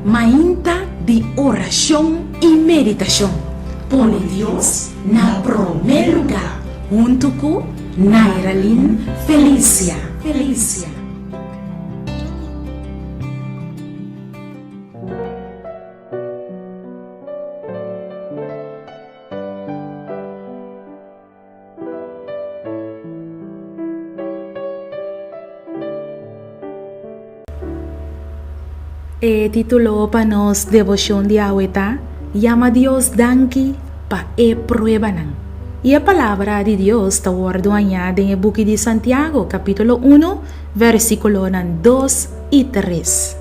Mainta de oração e meditação. Põe Deus na primeiro lugar. Junto com Nairalyn Felícia. E título para nos devoción de ahorita, llama Dios danki pa prueba nan. Y la palabra de Dios está guardada en el buque de Santiago, capítulo 1, versículo 2 y 3.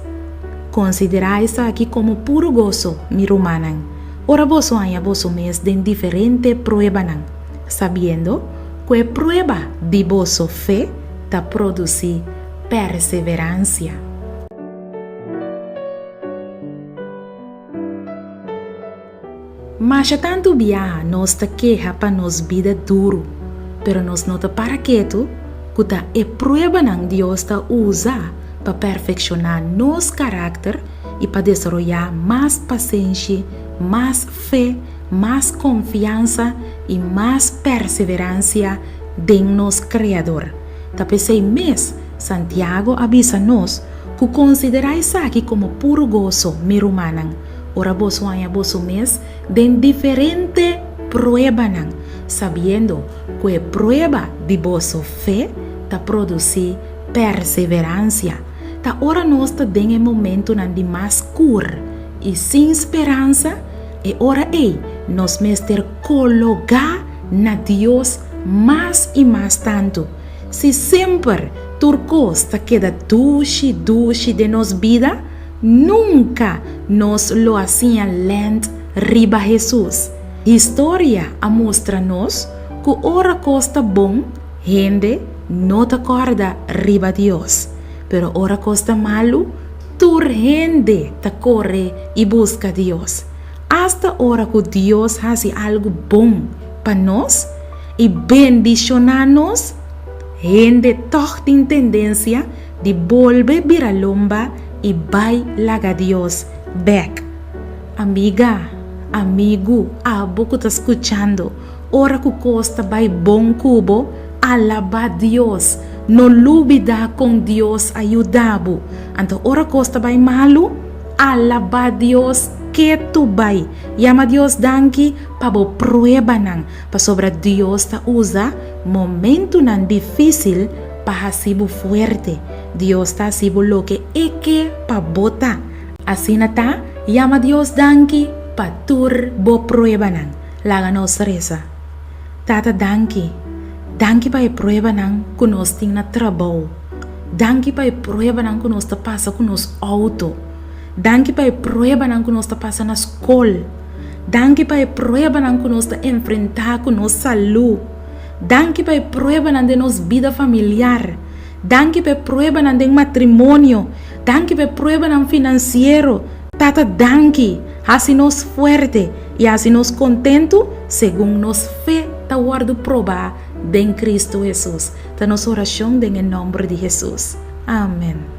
Consideráis aquí como puro gozo, mi rumanan. Ora vos haya vos mes de diferente prueba nan, sabiendo que prueba de vosso fe ta produce perseverancia. Mas tanto viaja nos ta queja para nos vida duro, pero nos nota para quieto que ta prueba nan Dios ta usa para perfeccionar nos carácter y para desarrollar más paciencia, más fe, más confianza y más perseverancia de nos Creador. Ta pensei mes, Santiago avisa nos que consideráis aquí como puro gozo, mi rumanan. Ora vos vaya vos mes de diferente prueba nan, sabiendo que prueba de vosso fe ta produce perseverancia. Ta ora nos ta den el momento nan de más cur y sin esperanza e ora nos mester colocar na Dios más y más tanto. Si siempre turcos ta queda dushi de nos vida, nunca nos lo hacían lent riba Jesús. Historia a mostra-nos que ora costa bom, gente no te acorda riba Dios. Pero ora costa malo, tu gente te corre y busca Dios. Hasta ora que Dios hace algo bom para nos y bendicionarnos, gente toch tiene tendencia de volver viralomba y bailar a Dios back. Amiga, amigo, abo que está escuchando, ora que costa vai bom cubo, alaba a Dios, no lubida con Dios ayudabo. Anto ora costa vai malo, alaba a Dios que tu vai. Llama a Dios danki pa bo prueba nan, pa sobre Dios ta usa momento nan difícil pa hasibo fuerte. Dios ta hasibo lo que pa bota. Así nata, llama a Dios danki pa tur bo prueba nan. Laga nos reza. Tata danki pa prueba nan que nos ting na trabaho. Danki pa prueba nan que nos ta pasa con nos auto. Danki pa prueba nan que nos ta pasa na escola. Danki pa prueba nan que nos ta enfrentar con nos salud. Danki pa prueba nan de nos vida familiar. Danki pa prueba nan de matrimonio. Danki pa prueba nan financiero. Tata danki, así nos fuerte y así nos contento según nos fe ta guardo probar de en Cristo Jesús. Ta nos oración en el nombre de Jesús. Amén.